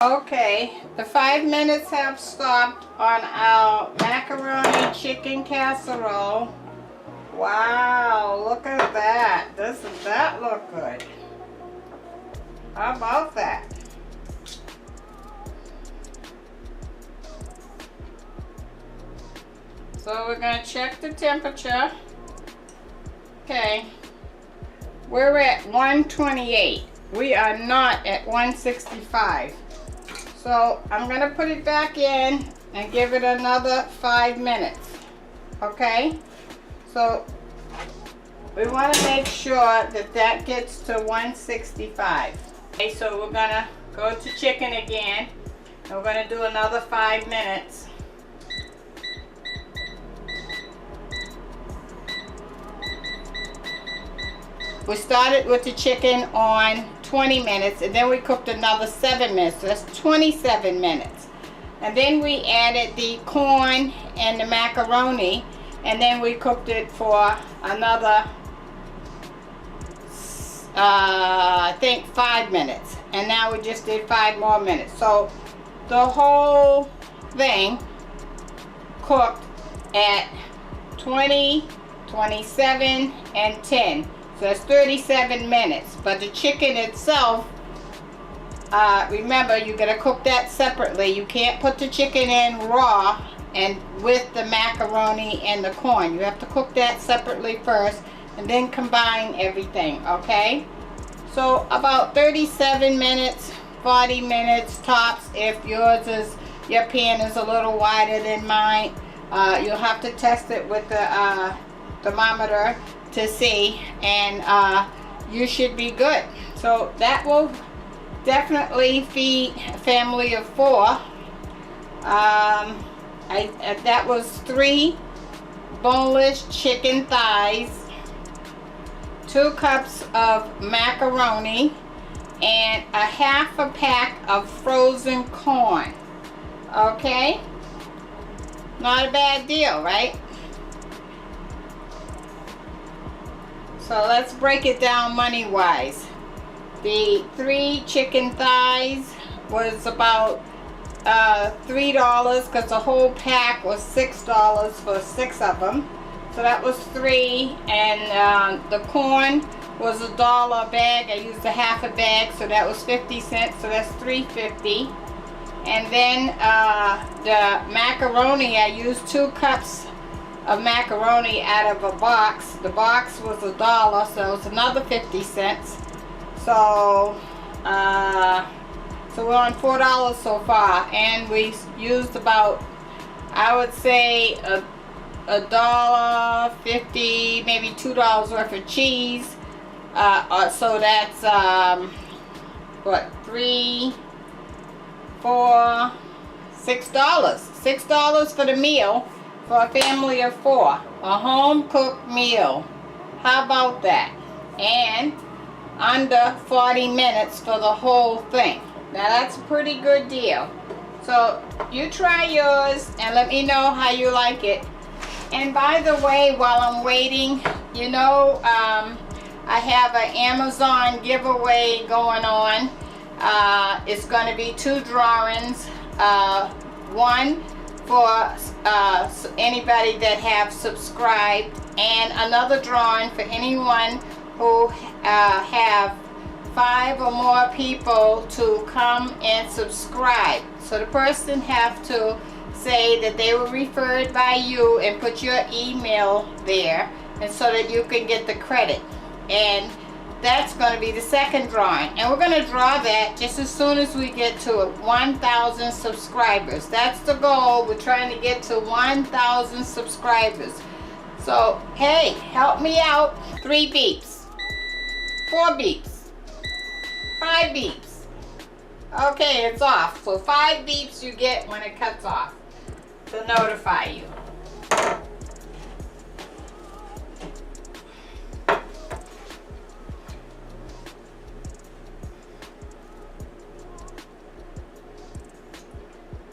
Okay, the 5 minutes have stopped on our macaroni chicken casserole. Wow, look at that. Doesn't that look good? How about that? So we're going to check the temperature. Okay, we're at 128. We are not at 165. So I'm going to put it back in and give it another 5 minutes. Okay? So we want to make sure that that gets to 165. Okay, so we're going to go to chicken again. And we're going to do another 5 minutes. We started with the chicken on 20 minutes, and then we cooked another 7 minutes, so that's 27 minutes. And then we added the corn and the macaroni, and then we cooked it for another, I think 5 minutes. And now we just did 5 more minutes. So the whole thing cooked at 20, 27, and 10. So that's 37 minutes. But the chicken itself, remember, you gotta cook that separately. You can't put the chicken in raw and with the macaroni and the corn. You have to cook that separately first and then combine everything, okay? So about 37 minutes, 40 minutes tops. If your pan is a little wider than mine, you'll have to test it with the thermometer to see, and you should be good. So that will definitely feed a family of 4. That was 3 boneless chicken thighs, 2 cups of macaroni, and a half a pack of frozen corn. Okay, not a bad deal, right? So let's break it down money-wise. The 3 chicken thighs was about $3 because the whole pack was $6 for 6 of them. So that was 3, and the corn was $1 a bag. I used a half a bag, so that was 50 cents. So that's $3.50. And then the macaroni, I used 2 cups of macaroni out of a box. The box was $1, so it's another 50 cents. So so we're on $4 so far, and we used about, I would say, $1.50, maybe $2 worth of cheese. So that's what, $3, $4, $6. $6 for the meal. For a family of 4, a home-cooked meal. How about that? And under 40 minutes for the whole thing. Now that's a pretty good deal. So you try yours and let me know how you like it. And by the way, while I'm waiting, you know, I have an Amazon giveaway going on. It's going to be 2 drawings. One for anybody that have subscribed, and another drawing for anyone who have 5 or more people to come and subscribe. So the person have to say that they were referred by you and put your email there, and so that you can get the credit. And that's going to be the second drawing, and we're going to draw that just as soon as we get to 1,000 subscribers. That's the goal. We're trying to get to 1,000 subscribers. So hey, help me out. 3 beeps, 4 beeps, 5 beeps. Okay, it's off. So 5 beeps you get when it cuts off to notify you.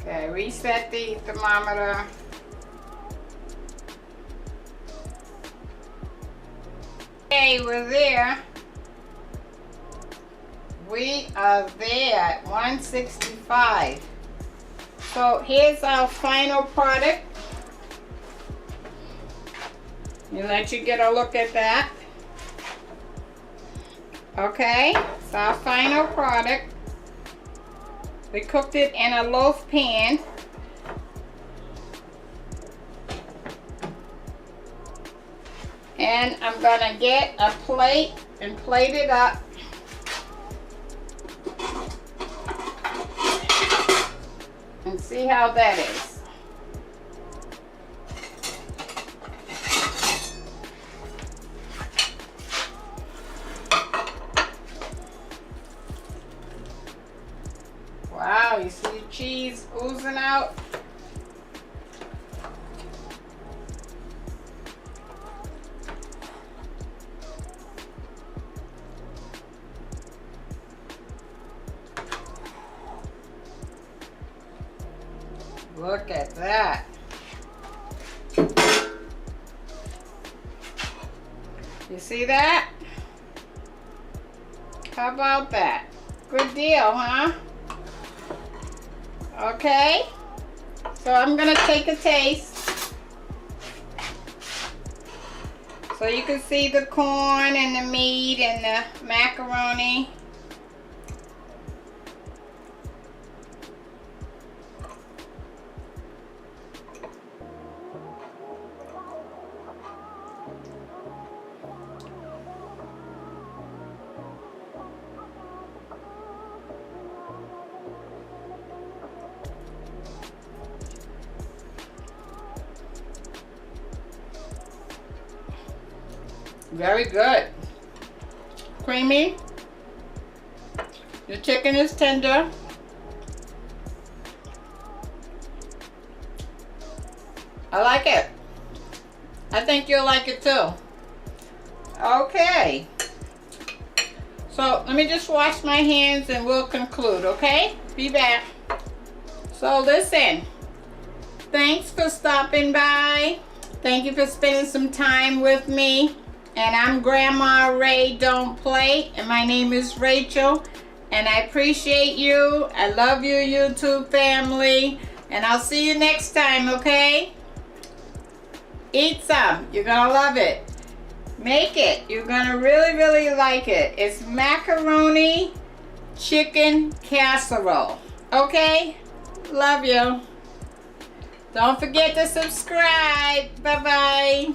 Okay, reset the thermometer. Okay, we're there. we are there at 165. So here's our final product. You let you get a look at that. Okay, it's our final product. We cooked it in a loaf pan. And I'm gonna get a plate and plate it up. And see how that is. Wow, you see the cheese oozing out? Look at that. You see that? How about that? Good deal, huh? Okay. So I'm gonna take a taste. So you can see the corn and the meat and the macaroni. Very good. Creamy. The chicken is tender. I like it. I think you'll like it too. Okay. So let me just wash my hands and we'll conclude, okay? Be back. So listen. Thanks for stopping by. Thank you for spending some time with me. And I'm Grandma Ray Don't Play, and my name is Rachel, and I appreciate you. I love you, YouTube family, and I'll see you next time, okay? Eat some. You're gonna love it. Make it. You're gonna really, really like it. It's macaroni chicken casserole, okay? Love you. Don't forget to subscribe. Bye-bye.